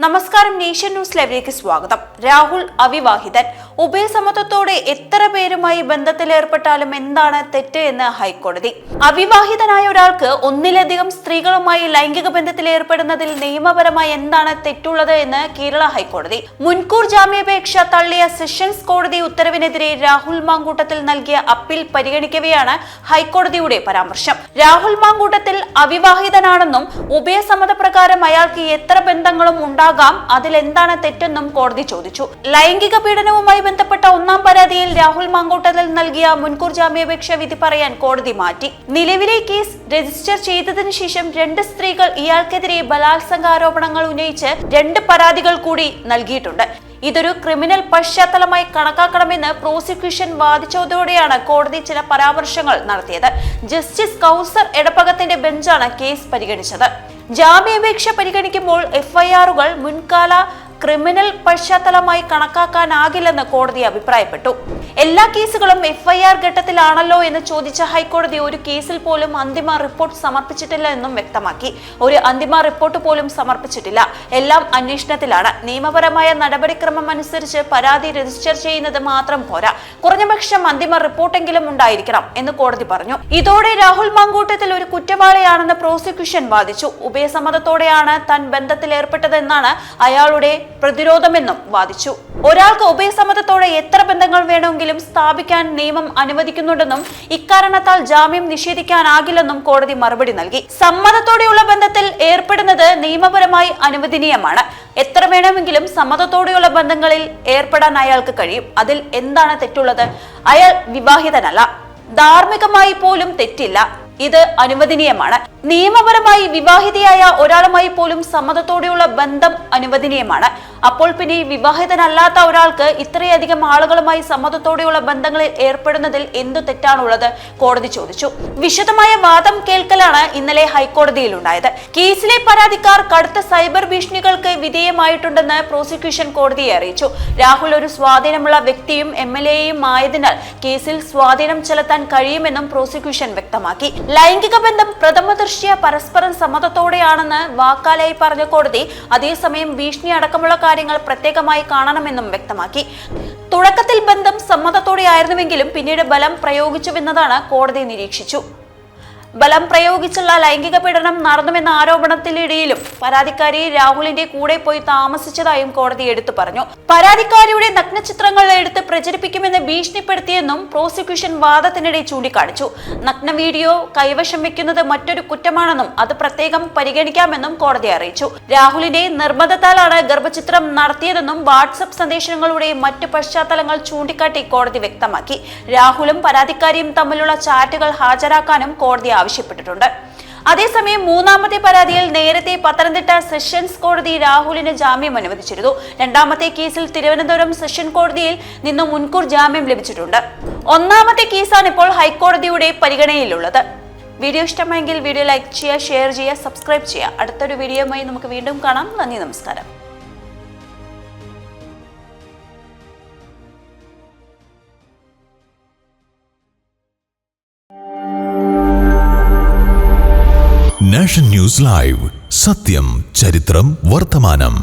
നമസ്കാരം, nation news ലൈവിലേക്ക് സ്വാഗതം. രാഹുൽ അവിവാഹിതൻ. ഉഭയസമ്മതത്തോടെ എത്ര പേരുമായി ബന്ധത്തിലേർപ്പെട്ടാലും എന്താണ് തെറ്റ് എന്ന് ഹൈക്കോടതി. അവിവാഹിതനായ ഒരാൾക്ക് ഒന്നിലധികം സ്ത്രീകളുമായി ലൈംഗിക ബന്ധത്തിലേർപ്പെടുന്നതിൽ നിയമപരമായി എന്താണ് തെറ്റുള്ളത് എന്ന് കേരള ഹൈക്കോടതി. മുൻകൂർ ജാമ്യാപേക്ഷ തള്ളിയ സെഷൻസ് കോടതി ഉത്തരവിനെതിരെ രാഹുൽ മാങ്കൂട്ടത്തിൽ നൽകിയ അപ്പീൽ പരിഗണിക്കവെയാണ് ഹൈക്കോടതിയുടെ പരാമർശം. രാഹുൽ മാങ്കൂട്ടത്തിൽ അവിവാഹിതനാണെന്നും ഉഭയസമ്മതപ്രകാരം അയാൾക്ക് എത്ര ബന്ധങ്ങളും ഉണ്ടാകാം, അതിലെന്താണ് തെറ്റെന്നും കോടതി ചോദിച്ചു. ലൈംഗിക പീഡനവുമായി ബന്ധപ്പെട്ട ഒന്നാം പരാതിയിൽ രാഹുൽ മാങ്കൂട്ടത്തിൽ നൽകിയ മുൻകൂർ ജാമ്യാപേക്ഷ വിധി പറയാൻ കോടതി മാറ്റി. നിലവിലെ കേസ് രജിസ്റ്റർ ചെയ്തതിനു ശേഷം 2 സ്ത്രീകൾ ഇയാൾക്കെതിരെ ബലാത്സംഗ ആരോപണങ്ങൾ ഉന്നയിച്ച് 2 പരാതികൾ കൂടി നൽകിയിട്ടുണ്ട്. ഇതൊരു ക്രിമിനൽ പശ്ചാത്തലമായി കണക്കാക്കണമെന്ന് പ്രോസിക്യൂഷൻ വാദിച്ചതോടെയാണ് കോടതി ചില പരാമർശങ്ങൾ നടത്തിയത്. ജസ്റ്റിസ് കൗസർ എടപ്പകത്തിന്റെ ബെഞ്ചാണ് കേസ് പരിഗണിച്ചത്. ജാമ്യാപേക്ഷ പരിഗണിക്കുമ്പോൾ എഫ്ഐആറുകൾ മുൻകാല ക്രിമിനൽ പശ്ചാത്തലമായി കണക്കാക്കാനാകില്ലെന്ന് കോടതി അഭിപ്രായപ്പെട്ടു. എല്ലാ കേസുകളും എഫ്ഐആർ ഘട്ടത്തിലാണല്ലോ എന്ന് ചോദിച്ച ഹൈക്കോടതി ഒരു കേസിൽ പോലും അന്തിമ റിപ്പോർട്ട് സമർപ്പിച്ചിട്ടില്ല എന്നും വ്യക്തമാക്കി. ഒരു അന്തിമ റിപ്പോർട്ട് പോലും സമർപ്പിച്ചിട്ടില്ല, എല്ലാം അന്വേഷണത്തിലാണ്. നിയമപരമായ നടപടിക്രമം അനുസരിച്ച് പരാതി രജിസ്റ്റർ ചെയ്യുന്നത് മാത്രം പോരാ, കുറഞ്ഞപക്ഷം അന്തിമ റിപ്പോർട്ടെങ്കിലും ഉണ്ടായിരിക്കണം എന്ന് കോടതി പറഞ്ഞു. ഇതോടെ രാഹുൽ മാങ്കൂട്ടത്തിൽ ഒരു കുറ്റവാളിയാണെന്ന് പ്രോസിക്യൂഷൻ വാദിച്ചു. ഉഭയസമ്മതത്തോടെയാണ് താൻ ബന്ധത്തിലേർപ്പെട്ടതെന്നാണ് അയാളുടെ പ്രതിരോധമെന്നും വാദിച്ചു. ഒരാൾക്ക് ഉഭയസമ്മതത്തോടെ എത്ര ബന്ധങ്ങൾ വേണമെങ്കിലും സ്ഥാപിക്കാൻ നിയമം അനുവദിക്കുന്നുണ്ടെന്നും ഇക്കാരണത്താൽ ജാമ്യം നിഷേധിക്കാനാകില്ലെന്നും കോടതി മറുപടി നൽകി. സമ്മതത്തോടെയുള്ള ബന്ധത്തിൽ ഏർപ്പെടുന്നത് നിയമപരമായി അനുവദനീയമാണ്. എത്ര വേണമെങ്കിലും സമ്മതത്തോടെയുള്ള ബന്ധങ്ങളിൽ ഏർപ്പെടാൻ അയാൾക്ക് കഴിയും. അതിൽ എന്താണ് തെറ്റുള്ളത്? അയാൾ വിവാഹിതനല്ല, ധാർമ്മികമായി പോലും തെറ്റില്ല, ഇത് അനുവദനീയമാണ്. നിയമപരമായി വിവാഹിതയായ ഒരാളുമായി പോലും സമ്മതത്തോടെയുള്ള ബന്ധം അനുവദനീയമാണ്. അപ്പോൾ പിന്നെ വിവാഹിതനല്ലാത്ത ഒരാൾക്ക് ഇത്രയധികം ആളുകളുമായി സമ്മതത്തോടെയുള്ള ബന്ധങ്ങളിൽ ഏർപ്പെടുന്നതിൽ എന്തു തെറ്റാണുള്ളത്? കോടതി ചോദിച്ചു. വിശദമായ വാദം കേൾക്കലാണ് ഇന്നലെ ഹൈക്കോടതിയിൽ ഉണ്ടായത്. കേസിലെ പരാതിക്കാർ കടുത്ത സൈബർ ഭീഷണികൾക്ക് വിധേയമായിട്ടുണ്ടെന്ന് പ്രോസിക്യൂഷൻ കോടതിയെ അറിയിച്ചു. രാഹുൽ ഒരു സ്വാധീനമുള്ള വ്യക്തിയും MLAയും ആയതിനാൽ കേസിൽ സ്വാധീനം ചെലുത്താൻ കഴിയുമെന്നും പ്രോസിക്യൂഷൻ വ്യക്തമാക്കി. ലൈംഗിക ബന്ധം പ്രഥമദൃഷ്ട്യാ പരസ്പരം സമ്മതത്തോടെയാണെന്ന് വാക്കാലായി പറഞ്ഞ കോടതി അതേസമയം ഭീഷണി അടക്കമുള്ള കാര്യങ്ങൾ പ്രത്യേകമായി കാണണമെന്നും വ്യക്തമാക്കി. തുടക്കത്തിൽ ബന്ധം സമ്മതത്തോടെയായിരുന്നുവെങ്കിലും പിന്നീട് ബലം പ്രയോഗിച്ചുവെന്നതാണ് കോടതി നിരീക്ഷിച്ചു. ബലം പ്രയോഗിച്ചുള്ള ലൈംഗിക പീഡനം നടന്നുവെന്ന ആരോപണത്തിനിടയിലും പരാതിക്കാരി രാഹുലിന്റെ കൂടെ പോയി താമസിച്ചതായും കോടതി എടുത്തു പറഞ്ഞു. പരാതിക്കാരിയുടെ നഗ്നചിത്രങ്ങൾ എടുത്ത് പ്രചരിപ്പിക്കുമെന്ന് ഭീഷണിപ്പെടുത്തിയെന്നും പ്രോസിക്യൂഷൻ വാദത്തിനിടെ ചൂണ്ടിക്കാണിച്ചു. നഗ്ന വീഡിയോ കൈവശം വെക്കുന്നത് മറ്റൊരു കുറ്റമാണെന്നും അത് പ്രത്യേകം പരിഗണിക്കാമെന്നും കോടതി അറിയിച്ചു. രാഹുലിന്റെ നിർബന്ധത്താലാണ് ഗർഭചിത്രം നടത്തിയതെന്നും വാട്സ്ആപ്പ് സന്ദേശങ്ങളുടെ മറ്റ് പശ്ചാത്തലങ്ങൾ ചൂണ്ടിക്കാട്ടി കോടതി വ്യക്തമാക്കി. രാഹുലും പരാതിക്കാരിയും തമ്മിലുള്ള ചാറ്റുകൾ ഹാജരാക്കാനും കോടതി ആവശ്യപ്പെട്ടിട്ടുണ്ട്. അതേസമയം മൂന്നാമത്തെ പരാതിയിൽ നേരത്തെ പത്തനംതിട്ട സെഷൻസ് കോടതി രാഹുലിന് ജാമ്യം അനുവദിച്ചിരുന്നു. രണ്ടാമത്തെ കേസിൽ തിരുവനന്തപുരം സെഷൻ കോടതിയിൽ നിന്ന് മുൻകൂർ ജാമ്യം ലഭിച്ചിട്ടുണ്ട്. ഒന്നാമത്തെ കേസാണ് ഇപ്പോൾ ഹൈക്കോടതിയുടെ പരിഗണനയിലുള്ളത്. വീഡിയോ ഇഷ്ടമായെങ്കിൽ വീഡിയോ ലൈക്ക് ചെയ്യുക, ഷെയർ ചെയ്യുക, സബ്സ്ക്രൈബ് ചെയ്യുക. അടുത്തൊരു വീഡിയോയുമായി നമുക്ക് വീണ്ടും കാണാം. നന്ദി, നമസ്കാരം. നാഷൻ ന്യൂസ് ലൈവ്, സത്യം, ചരിത്രം, വർത്തമാനം.